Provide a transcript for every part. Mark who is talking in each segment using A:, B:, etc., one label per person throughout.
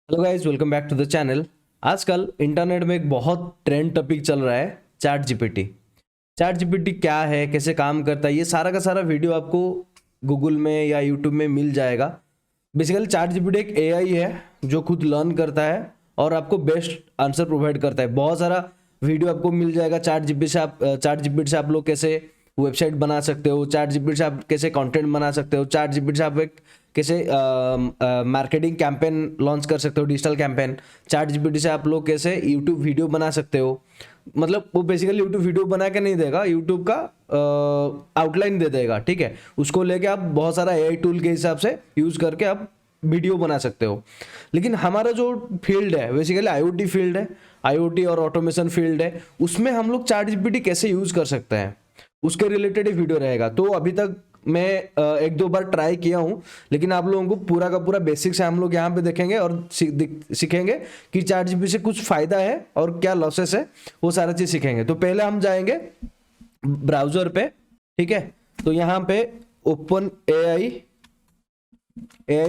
A: Hello guys, welcome back to the channel. आजकल internet में एक बहुत ट्रेंड टॉपिक चल रहा है, चैट जीपीटी। चैट जीपीटी क्या है, कैसे काम करता है, ये सारा का सारा वीडियो आपको गूगल में या यूट्यूब में मिल जाएगा। बेसिकली चैट जीपीटी एक एआई है जो खुद लर्न करता है और आपको बेस्ट आंसर प्रोवाइड करता है। बहुत सारा वीडियो आपको मिल जाएगा चैट जीपीटी से आप लोग कैसे वेबसाइट बना सकते हो, चैट जीपीटी से आप कैसे कंटेंट बना सकते हो, चैट जीपीटी से आप एक कैसे मार्केटिंग कैंपेन लॉन्च कर सकते हो, डिजिटल कैंपेन। चैट जीपीटी से आप लोग कैसे यूट्यूब वीडियो बना सकते हो। मतलब वो बेसिकली यूट्यूब वीडियो बना के नहीं देगा, यूट्यूब का आउटलाइन दे देगा, ठीक है। उसको लेके आप बहुत सारा एआई टूल के हिसाब से यूज करके आप वीडियो बना सकते हो। लेकिन हमारा जो फील्ड है बेसिकली आईओटी फील्ड है, आईओटी और ऑटोमेशन फील्ड है। उसमें हम लोग चैट जीपीटी कैसे यूज कर सकते हैं उसके रिलेटेड ही वीडियो रहेगा। तो अभी तक मैं एक दो बार ट्राई किया हूँ, लेकिन आप लोगों को पूरा का पूरा बेसिक से हम लोग यहाँ पे देखेंगे और सीखेंगे कि चैट जीपीटी से कुछ फायदा है और क्या लॉसेस है, वो सारा चीज सीखेंगे। तो पहले हम जाएंगे ब्राउजर पे, ठीक है। तो यहाँ पे ओपन एआई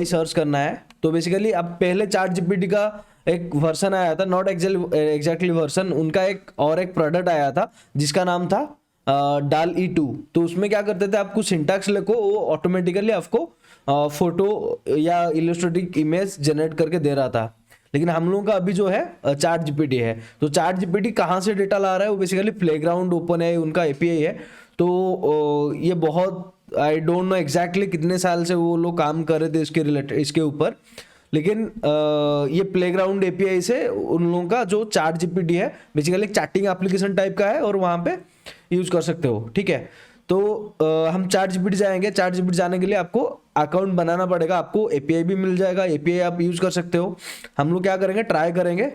A: सर्च करना है। तो बेसिकली अब पहले चैट जीपीटी का एक वर्जन आया था, नॉट एग्जैक्टली वर्जन, उनका एक प्रोडक्ट आया था जिसका नाम था डाल ई 2। तो उसमें क्या करते थे, आप कुछ सिंटैक्स लिखो, वो ऑटोमेटिकली आपको फोटो या इलस्ट्रेटिव इमेज जनरेट करके दे रहा था। लेकिन हम लोगों का अभी जो है चैट जीपीटी है। तो चैट जीपीटी कहाँ से डेटा ला रहा है, वो बेसिकली प्लेग्राउंड ओपन है, उनका एपीआई है। तो ये बहुत, आई डोंट नो एग्जैक्टली कितने साल से वो लोग काम कर रहे थे इसके रिलेटेड, इसके ऊपर। लेकिन ये प्लेग्राउंड एपीआई से उन लोगों का जो चैट जीपीटी है बेसिकली एक चैटिंग एप्लीकेशन टाइप का है और वहाँ पे यूज कर सकते हो, ठीक है। तो हम चैट जीपीटी जाएंगे। चैट जीपीटी जाने के लिए आपको अकाउंट बनाना पड़ेगा, आपको एपीआई भी मिल जाएगा, एपीआई आप यूज कर सकते हो। हम लोग क्या करेंगे, ट्राई करेंगे,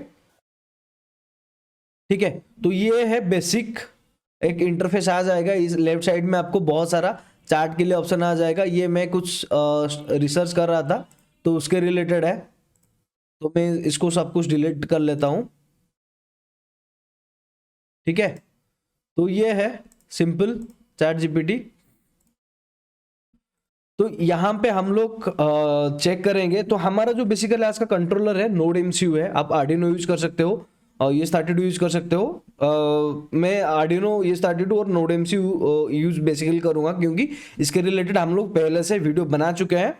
A: ठीक है। तो ये है बेसिक, एक इंटरफेस आ जाएगा। इस लेफ्ट साइड में आपको बहुत सारा चैट के लिए ऑप्शन आ जाएगा। ये मैं कुछ रिसर्च कर रहा था तो उसके रिलेटेड है, तो मैं इसको सब कुछ डिलीट कर लेता हूं, ठीक है। तो ये है सिंपल चैट जीपीटी। तो यहाँ पे हम लोग चेक करेंगे। तो हमारा जो बेसिकली आज का कंट्रोलर है नोड एमसीयू है। आप आर्डिनो यूज कर सकते हो और ये स्टार्टेड यूज कर सकते हो। मैं आर्डिनो ये स्टार्टेड और नोड एमसीयू यूज बेसिकली करूंगा, क्योंकि इसके रिलेटेड हम लोग पहले से वीडियो बना चुके हैं।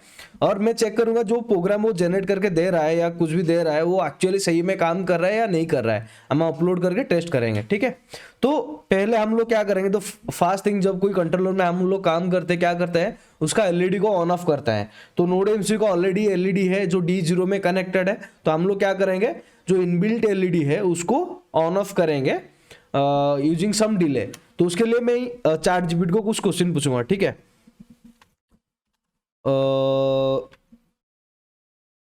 A: और मैं चेक करूंगा जो प्रोग्राम वो जनरेट करके दे रहा है या कुछ भी दे रहा है वो एक्चुअली सही में काम कर रहा है या नहीं कर रहा है, हम अपलोड करके टेस्ट करेंगे, ठीक है। तो पहले हम लोग क्या करेंगे, तो फास्ट थिंग, जब कोई कंट्रोलर में हम लोग काम करते हैं क्या करते हैं, उसका एलईडी को ऑन ऑफ करता है। तो नोड एमसीयू का ऑलरेडी एलईडी है जो D0 में कनेक्टेड है। तो हम लोग क्या करेंगे, जो इनबिल्ट एलईडी है उसको ऑन ऑफ करेंगे यूजिंग सम डिले। तो उसके लिए मैं चैट जीपीटी को कुछ क्वेश्चन पूछूंगा, ठीक है।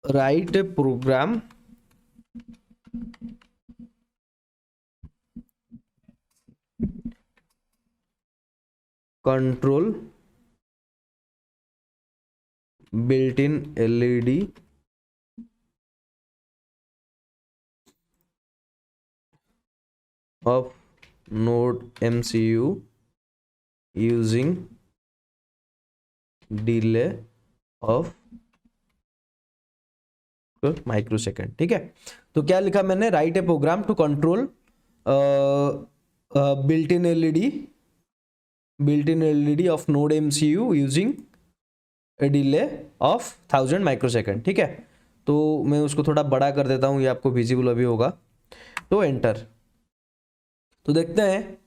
A: Write a program control built in LED of node MCU using delay of microsecond, ठीक है। तो क्या लिखा मैंने, write a program to control built in LED of node MCU using a delay of 1000 microsecond, ठीक है। तो मैं उसको थोड़ा बड़ा कर देता हूँ, ये आपको विजिबल अभी होगा। तो एंटर। तो देखते हैं,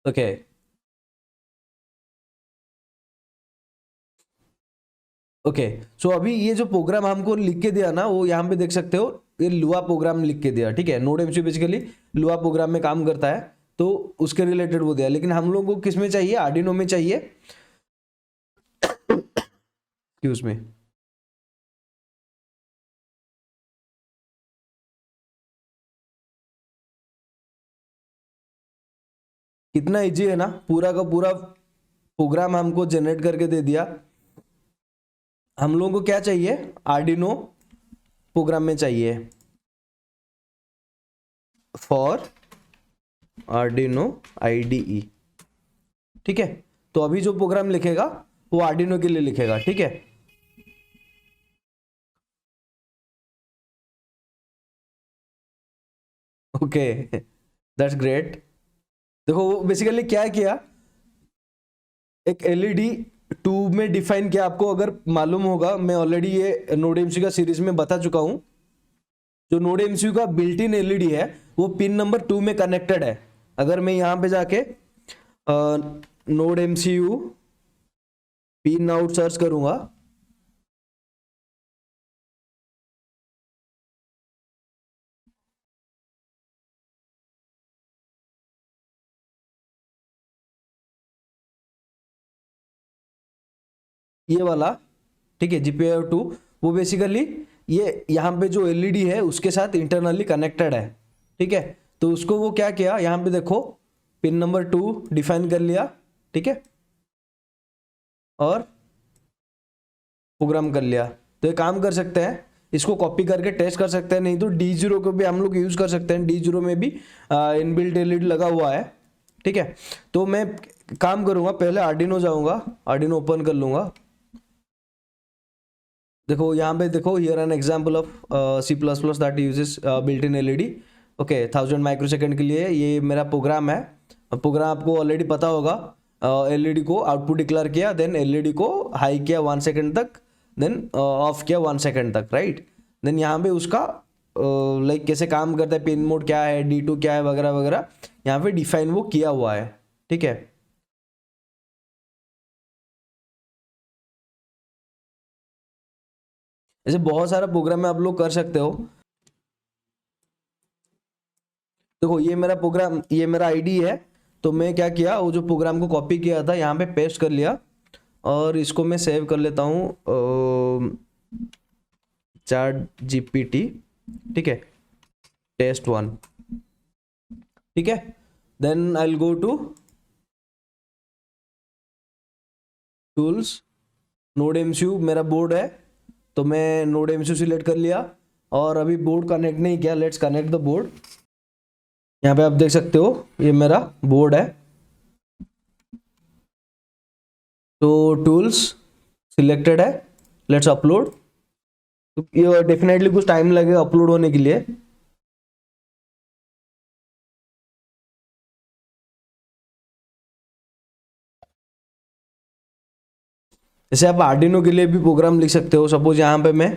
A: ओके। ओके, सो अभी ये जो प्रोग्राम हमको लिख के दिया ना, वो यहाँ पे देख सकते हो, ये लुआ प्रोग्राम लिख के दिया, ठीक है। नोड एमसीयू बेसिकली लुआ प्रोग्राम में काम करता है, तो उसके रिलेटेड वो दिया। लेकिन हम लोगों को किस में चाहिए, आर्डिनो में चाहिए, एक्सक्यूज में। कितना इजी है ना, पूरा का पूरा प्रोग्राम हमको जनरेट करके दे दिया। हम लोगों को क्या चाहिए, आर्डिनो प्रोग्राम में चाहिए, फॉर आर्डिनो IDE, ठीक है। तो अभी जो प्रोग्राम लिखेगा वो आर्डिनो के लिए लिखेगा, ठीक है। Okay, that's great. देखो वो बेसिकली क्या किया, एक एलईडी ट्यूब में डिफाइन किया। आपको अगर मालूम होगा, मैं ऑलरेडी ये नोड एमसीयू का सीरीज में बता चुका हूं। जो नोड एमसीयू का बिल्ट इन एलईडी है वो पिन नंबर 2 में कनेक्टेड है। अगर मैं यहां पे जाके node MCU pin out search करूंगा, ये वाला, ठीक है, GPIO 2, वो बेसिकली ये यहाँ पे जो एलईडी है उसके साथ इंटरनली कनेक्टेड है। ठीक है, तो उसको वो क्या किया, यहाँ पे देखो पिन नंबर 2 डिफाइन कर लिया। ठीक है, और प्रोग्राम कर लिया। तो ये काम कर सकते हैं, इसको कॉपी करके टेस्ट कर सकते हैं, नहीं तो D0 को भी हम लोग यूज कर सकते हैं। D0 में भी इनबिल्ट एलईडी लगा हुआ है। ठीक है, तो मैं काम करूंगा, पहले आर्डिनो जाऊंगा, आर्डिनो ओपन कर लूंगा। देखो यहाँ पे देखो, here an example of C++ that uses built in LED. Okay, 1000 microsecond के लिए ये मेरा प्रोग्राम है। प्रोग्राम आपको ऑलरेडी पता होगा। एलईडी को आउटपुट डिक्लेयर किया, देन एलईडी को हाई किया 1 सेकंड तक, देन ऑफ किया 1 सेकंड तक, राइट। देन यहाँ पे उसका लाइक कैसे काम करता है, पिन मोड क्या है, D2 क्या है, वगैरह वगैरह यहाँ पे डिफाइन वो किया हुआ है। ठीक है, ऐसे बहुत सारा प्रोग्राम में आप लोग कर सकते हो। देखो ये मेरा प्रोग्राम, ये मेरा आईडी है। तो मैं क्या किया, वो जो प्रोग्राम को कॉपी किया था यहाँ पे पेस्ट कर लिया, और इसको मैं सेव कर लेता हूँ चैट जीपीटी। ठीक है, test1। ठीक है, then I will go to tools, node MCU मेरा बोर्ड है, तो मैं नोड एमसीयू सिलेक्ट कर लिया। और अभी बोर्ड कनेक्ट नहीं किया, लेट्स कनेक्ट द बोर्ड। यहाँ पे आप देख सकते हो ये मेरा बोर्ड है। तो टूल्स सिलेक्टेड है, लेट्स अपलोड। ये डेफिनेटली कुछ टाइम लगेगा अपलोड होने के लिए। जैसे आप आर्डिनो के लिए भी प्रोग्राम लिख सकते हो। सपोज यहाँ पे मैं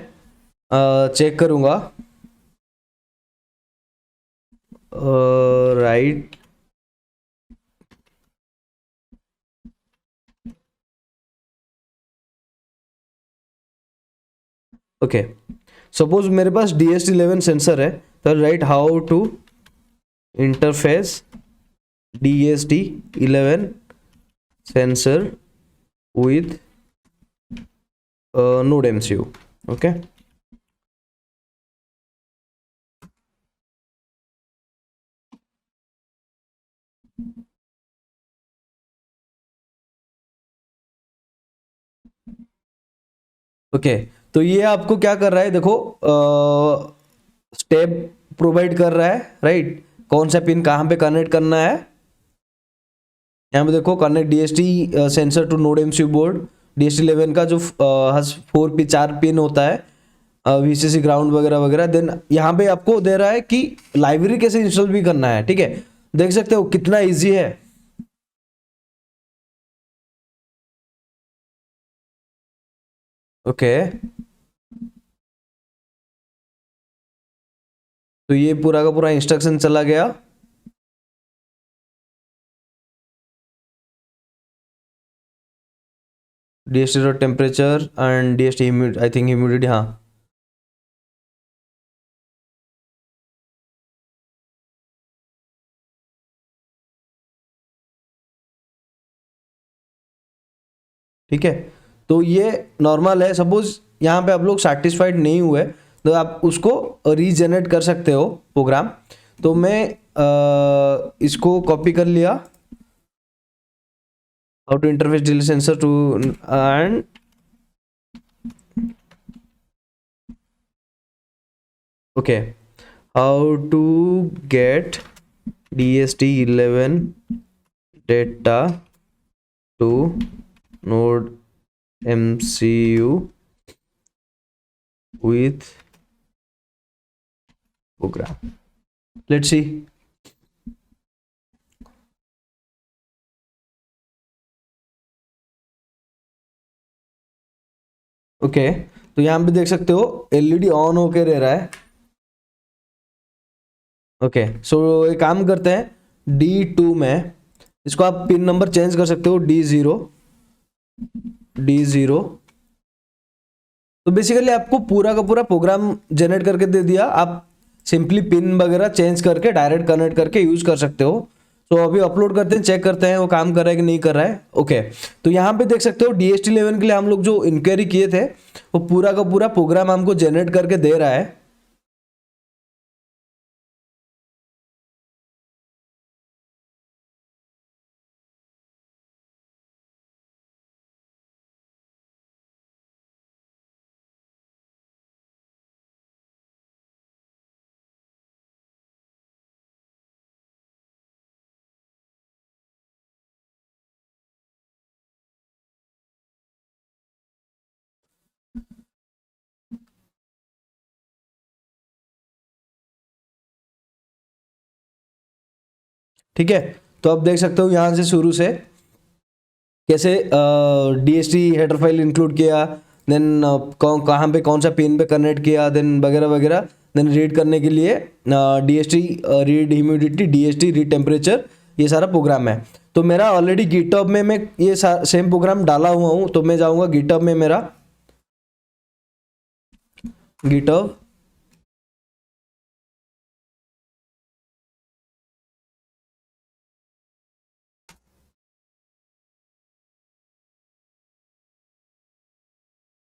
A: चेक करूंगा, राइट, ओके। सपोज मेरे पास DST11 सेंसर है, तो write how to interface DST11 sensor with node MCU. Okay, okay. तो ये आपको क्या कर रहा है, देखो स्टेप प्रोवाइड कर रहा है, राइट। कौन सा पिन कहाँ पे कनेक्ट करना है। यहाँ पे देखो, connect DST sensor to node MCU board. DST11 का जो 4 पिन होता है, VCC ग्राउंड वगैरह वगैरह। देन यहाँ पे आपको दे रहा है कि लाइब्रेरी कैसे इंस्टॉल भी करना है। ठीक है, देख सकते हो कितना इजी है। ओके, तो ये पूरा का पूरा इंस्ट्रक्शन चला गया। DST temperature and DST I think humidity, हाँ। ठीक है, तो ये नॉर्मल है। सपोज यहाँ पे आप लोग सेटिस्फाइड नहीं हुए, तो आप उसको रीजनरेट कर सकते हो प्रोग्राम। तो मैं इसको कॉपी कर लिया, how to interface delay sensor to and okay, how to get DST11 data to node MCU with program। Let's see. Okay, तो यहाँ पे देख सकते हो एलईडी ऑन होके रह रहा है। ओके, सो एक काम करते हैं, D2 में इसको आप पिन नंबर चेंज कर सकते हो, D0। तो बेसिकली आपको पूरा का पूरा प्रोग्राम जनरेट करके दे दिया, आप सिंपली पिन वगैरह चेंज करके डायरेक्ट कनेक्ट करके यूज कर सकते हो। तो अभी अपलोड करते हैं, चेक करते हैं वो काम कर रहा है कि नहीं कर रहा है। ओके, तो यहाँ पे देख सकते हो DST11 के लिए हम लोग जो इंक्वायरी किए थे वो पूरा का पूरा प्रोग्राम हमको जनरेट करके दे रहा है। ठीक है, तो आप देख सकते हो यहाँ से शुरू से कैसे DST हेडर फाइल इंक्लूड किया, देन कहाँ पे कौन सा पिन पे कनेक्ट किया, देन वगैरह वगैरह, देन रीड करने के लिए DST read humidity, DST read temperature, ये सारा प्रोग्राम है। तो मेरा ऑलरेडी गिटहब में मैं ये सेम प्रोग्राम डाला हुआ हूँ, तो मैं जाऊँगा गिटहब में, मेरा गिटहब,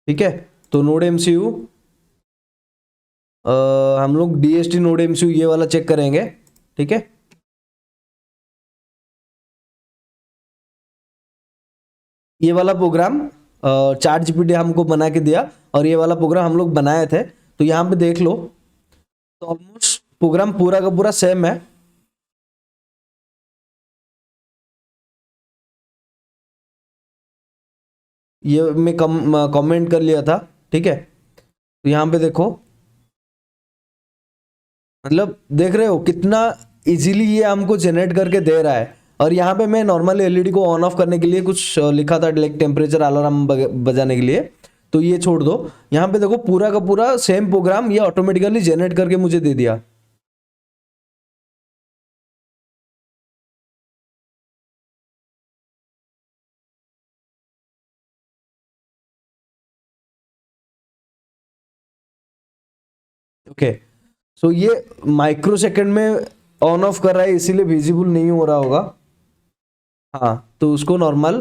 A: ठीक है। तो नोड MCU, हम लोग DST नोड MCU ये वाला चेक करेंगे, ठीक है। ये वाला प्रोग्राम चार्ट जीपीटी हमको बना के दिया और ये वाला प्रोग्राम हम लोग बनाए थे। तो यहाँ पे देख लो, तो ऑलमोस्ट प्रोग्राम पूरा का पूरा सेम है। ये मैं कमेंट कर लिया था, ठीक है। तो यहाँ पे देखो, मतलब देख रहे हो कितना इजीली ये हमको जनरेट करके दे रहा है। और यहाँ पे मैं नॉर्मली एलईडी को ऑन ऑफ करने के लिए कुछ लिखा था, लाइक टेम्परेचर अलार्म बजाने के लिए, तो ये छोड़ दो। यहाँ पे देखो पूरा का पूरा सेम प्रोग्राम ये ऑटोमेटिकली जनरेट करके मुझे दे दिया। ओके, सो ये माइक्रो सेकंड में ऑन ऑफ कर रहा है, इसीलिए विजिबल नहीं हो रहा होगा। हाँ, तो उसको नॉर्मल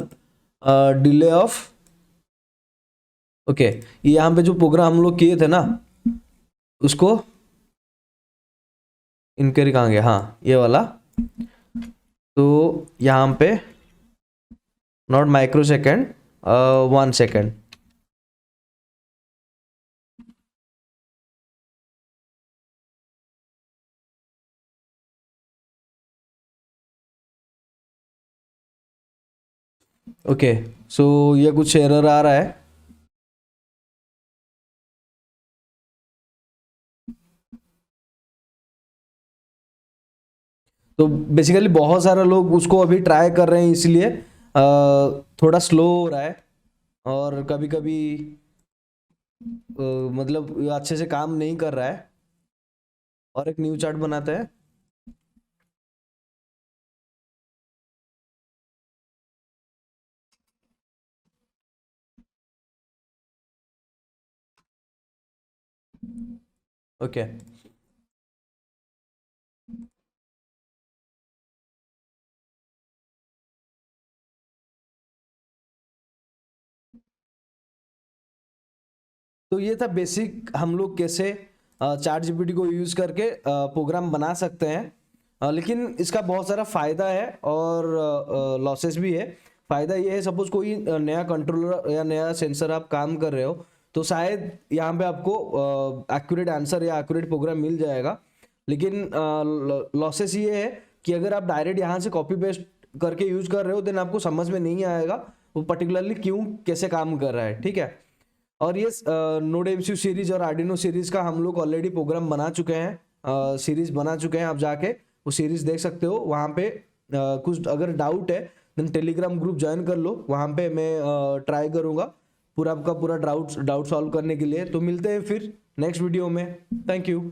A: डिले ऑफ, ओके, ये यहाँ पे जो प्रोग्राम हम लोग किए थे ना, उसको इनक्वायरी कहाँ गया, हाँ ये वाला। तो यहाँ पे not micro second, 1 second, okay. So ये कुछ एरर आ रहा है। तो बेसिकली बहुत सारे लोग उसको अभी ट्राई कर रहे हैं, इसलिए थोड़ा स्लो हो रहा है। और कभी कभी मतलब ये अच्छे से काम नहीं कर रहा है। और एक न्यू चार्ट बनाते हैं। ओके, तो ये था बेसिक, हम लोग कैसे चार्ट जीपीटी को यूज करके प्रोग्राम बना सकते हैं। लेकिन इसका बहुत सारा फायदा है और लॉसेस भी है। फायदा ये है, सपोज कोई नया कंट्रोलर या नया सेंसर आप काम कर रहे हो, तो शायद यहाँ पे आपको एक्यूरेट आंसर या एक्यूरेट प्रोग्राम मिल जाएगा। लेकिन लॉसेस ये है कि अगर आप डायरेक्ट यहाँ से कॉपी पेस्ट करके यूज कर रहे हो, देन आपको समझ में नहीं आएगा वो पर्टिकुलरली क्यों कैसे काम कर रहा है, ठीक है। और ये नोड एमसीयू सीरीज और आर्डिनो सीरीज का हम लोग ऑलरेडी प्रोग्राम बना चुके हैं सीरीज बना चुके हैं, आप जाके वो सीरीज देख सकते हो। वहाँ पे कुछ अगर डाउट है देन टेलीग्राम ग्रुप ज्वाइन कर लो, वहाँ पे मैं ट्राई करूँगा पूरा आपका पूरा डाउट सॉल्व करने के लिए। तो मिलते हैं फिर नेक्स्ट वीडियो में। Thank you.